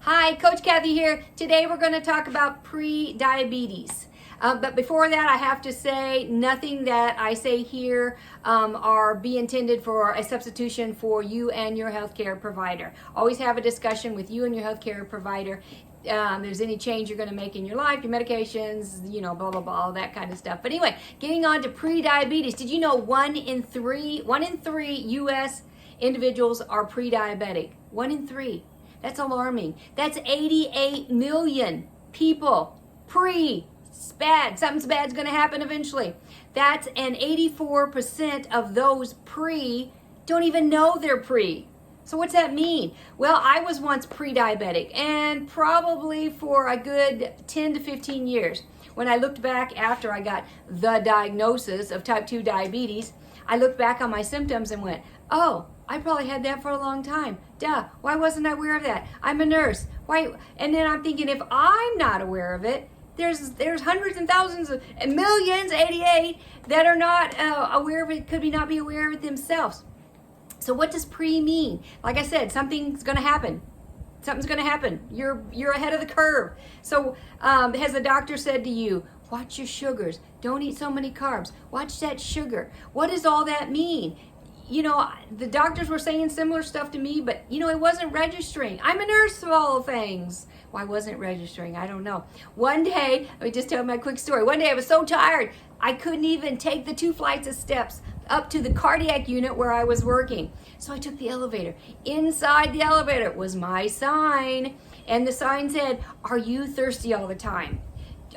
Hi, Coach Kathy here. Today we're going to talk about pre-diabetes. But before that, I have to say nothing that I say here are be intended for a substitution for you and your healthcare provider. Always have a discussion with you and your healthcare provider. There's any change you're going to make in your life, your medications, blah, blah, blah, all that kind of stuff. But anyway, getting on to pre-diabetes. Did you know one in three U.S. individuals are pre-diabetic? 1 in 3. That's alarming. That's 88 million people pre-bad. Something's bad's going to happen eventually. That's and 84% of those pre don't even know they're pre. So what's that mean? Well, I was once pre-diabetic, and probably for a good 10 to 15 years. When I looked back after I got the diagnosis of type 2 diabetes, I looked back on my symptoms and went, oh, I probably had that for a long time. Duh, why wasn't I aware of that? I'm a nurse. Why? And then I'm thinking, if I'm not aware of it, there's hundreds and thousands and millions, 88, that are not aware of it, could not be aware of it themselves. So what does pre mean? Like I said, something's going to happen. Something's going to happen. You're ahead of the curve. So has the doctor said to you, watch your sugars. Don't eat so many carbs. Watch that sugar. What does all that mean? The doctors were saying similar stuff to me, but it wasn't registering. I'm a nurse of all things. Why wasn't it registering? I don't know. One day, let me just tell my quick story. One day I was so tired, I couldn't even take the 2 flights of steps up to the cardiac unit where I was working. So I took the elevator. Inside the elevator was my sign, and the sign said, are you thirsty all the time?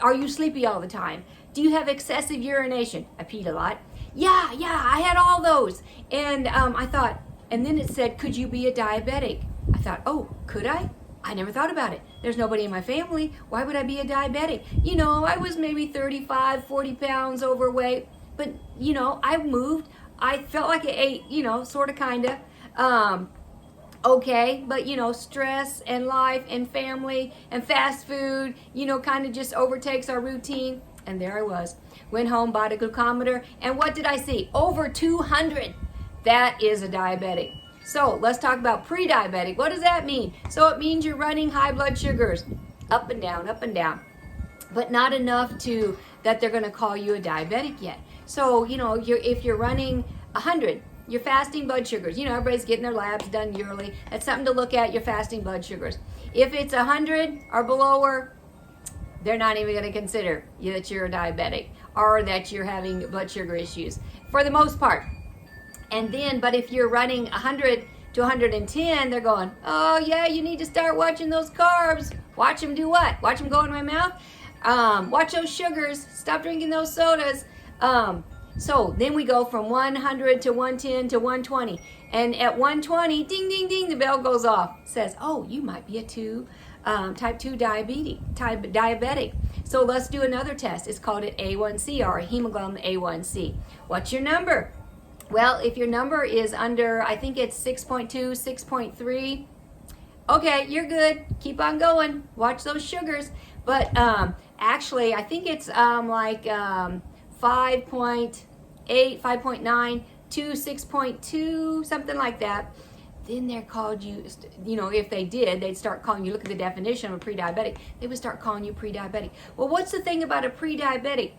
Are you sleepy all the time? Do you have excessive urination? I peed a lot. Yeah, I had all those. And I thought, and then it said, could you be a diabetic? I thought, oh, could I? I never thought about it. There's nobody in my family. Why would I be a diabetic? I was maybe 35, 40 pounds overweight, but, I moved. I felt like I ate, sort of, kind of. Okay, but stress and life and family and fast food, kind of just overtakes our routine. And there I was. Went home, bought a glucometer, and what did I see? Over 200. That is a diabetic. So let's talk about pre-diabetic. What does that mean? So it means you're running high blood sugars up and down, but not enough that they're going to call you a diabetic yet. So, if you're running 100, your fasting blood sugars, everybody's getting their labs done yearly. That's something to look at, your fasting blood sugars. If it's 100 or below, they're not even going to consider that you're a diabetic or that you're having blood sugar issues for the most part. And then, but if you're running 100 to 110, they're going, oh yeah, you need to start watching those carbs. Watch them do what? Watch them go in my mouth? Watch those sugars. Stop drinking those sodas. So then we go from 100 to 110 to 120. And at 120, ding, ding, ding, the bell goes off. It says, oh, you might be a type 2 diabetic. So let's do another test. It's called an A1C or a hemoglobin A1C. What's your number? Well, if your number is under, I think it's 6.2, 6.3, okay, you're good. Keep on going. Watch those sugars. But actually, I think it's 5.8, 5.9 to 6.2, something like that. Then they're called you, if they did, they'd start calling you, look at the definition of a pre-diabetic, they would start calling you pre-diabetic. Well, what's the thing about a pre-diabetic?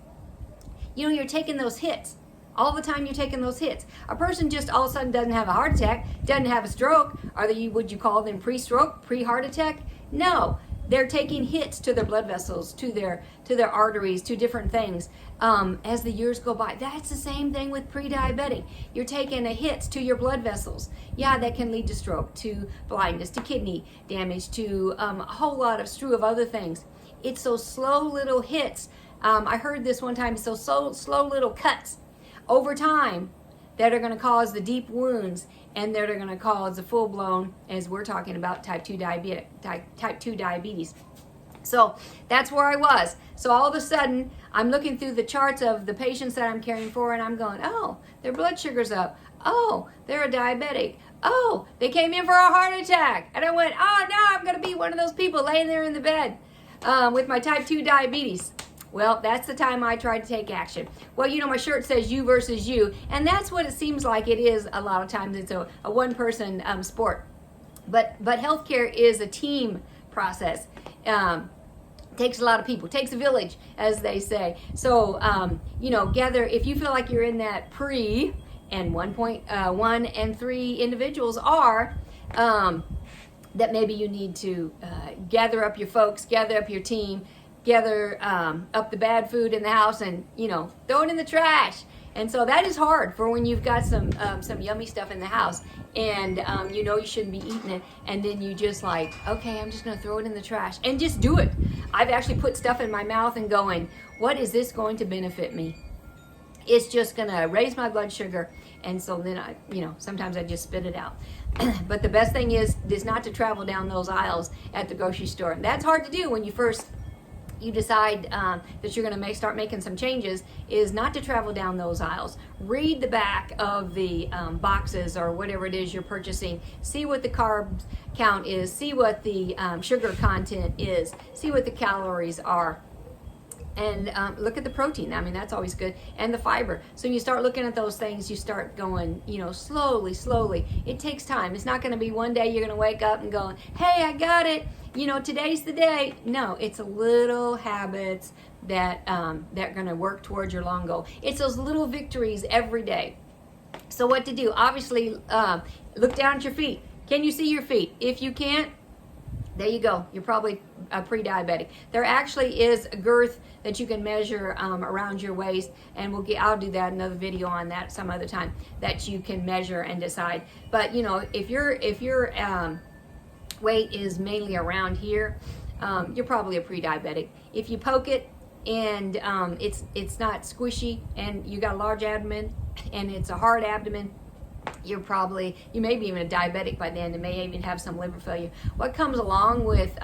You're taking those hits. All the time you're taking those hits. A person just all of a sudden doesn't have a heart attack, doesn't have a stroke. Would you call them pre-stroke, pre-heart attack? No. They're taking hits to their blood vessels, to their arteries, to different things as the years go by. That's the same thing with pre-diabetic. You're taking hits to your blood vessels. Yeah, that can lead to stroke, to blindness, to kidney damage, to a whole lot of slew of other things. It's those slow little hits. I heard this one time. It's those slow little cuts over time that are going to cause the deep wounds and that are going to cause the full-blown, as we're talking about, type 2 diabetes. So that's where I was. So all of a sudden, I'm looking through the charts of the patients that I'm caring for, and I'm going, oh, their blood sugar's up. Oh, they're a diabetic. Oh, they came in for a heart attack. And I went, oh, no, I'm going to be one of those people laying there in the bed with my type 2 diabetes. Well, that's the time I tried to take action. Well, my shirt says you versus you, and that's what it seems like it is a lot of times. It's a one-person sport. But healthcare is a team process. Takes a lot of people, takes a village, as they say. So, you know, if you feel like you're in that pre, and 1.1 and 3 individuals are, that maybe you need to gather up your folks, gather up your team, gather up the bad food in the house, and, you know, throw it in the trash. And so that is hard for when you've got some yummy stuff in the house, and you know you shouldn't be eating it, and then you just like, okay, I'm just gonna throw it in the trash, and just do it. I've actually put stuff in my mouth and going, what is this going to benefit me? It's just gonna raise my blood sugar, and so then sometimes I just spit it out. But the best thing is not to travel down those aisles at the grocery store. And that's hard to do when you decide that you're going to start making some changes, is not to travel down those aisles. Read the back of the boxes or whatever it is you're purchasing. See what the carb count is. See what the sugar content is. See what the calories are. And look at the protein. I mean, that's always good. And the fiber. So you start looking at those things, you start going, slowly. It takes time. It's not going to be one day you're going to wake up and going, hey, I got it. Today's the day. No, it's little habits that are going to work towards your long goal. It's those little victories every day. So what to do? Obviously, look down at your feet. Can you see your feet? If you can't, there you go. You're probably pre-diabetic. There actually is a girth that you can measure around your waist, and I'll do that, another video on that some other time, that you can measure and decide. But if your weight is mainly around here, you're probably a pre-diabetic. If you poke it and it's not squishy, and you got a large abdomen and it's a hard abdomen, you may be even a diabetic by then, and may even have some liver failure. What comes along with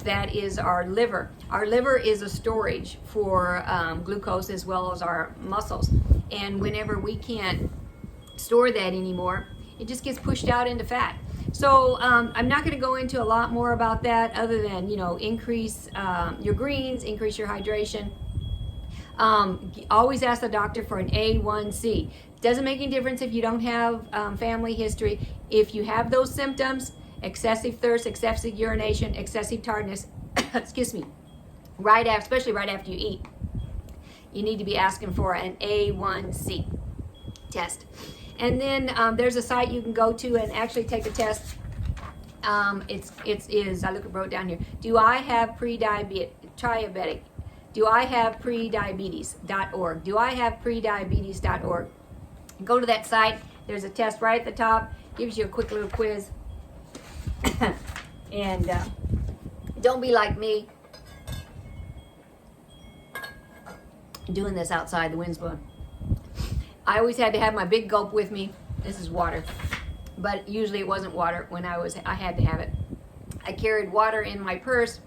that is our liver. Our liver is a storage for glucose as well as our muscles. And whenever we can't store that anymore, it just gets pushed out into fat. So I'm not going to go into a lot more about that, other than, increase your greens, increase your hydration. Always ask the doctor for an A1C. Doesn't make any difference if you don't have family history. If you have those symptoms, excessive thirst, excessive urination, excessive tiredness, excuse me, especially right after you eat, you need to be asking for an A1C test. And then there's a site you can go to and actually take a test. I wrote down here. Do I have Pre-Diabetic? Do I have Prediabetes.org? Do I have Prediabetes.org? Go to that site. There's a test right at the top. Gives you a quick little quiz. And don't be like me, doing this outside, the wind's blowing. I always had to have my big gulp with me. This is water, but usually it wasn't water when I had to have it. I carried water in my purse.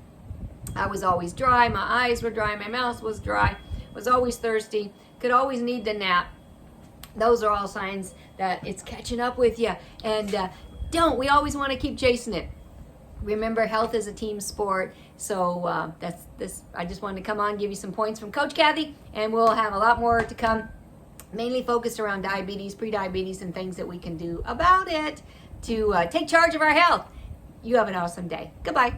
I was always dry, my eyes were dry, my mouth was dry, was always thirsty, could always need to nap. Those are all signs that it's catching up with you. And we always want to keep chasing it. Remember, health is a team sport. So I just wanted to come on, give you some points from Coach Kathy, and we'll have a lot more to come, mainly focused around diabetes, pre-diabetes, and things that we can do about it to take charge of our health. You have an awesome day. Goodbye.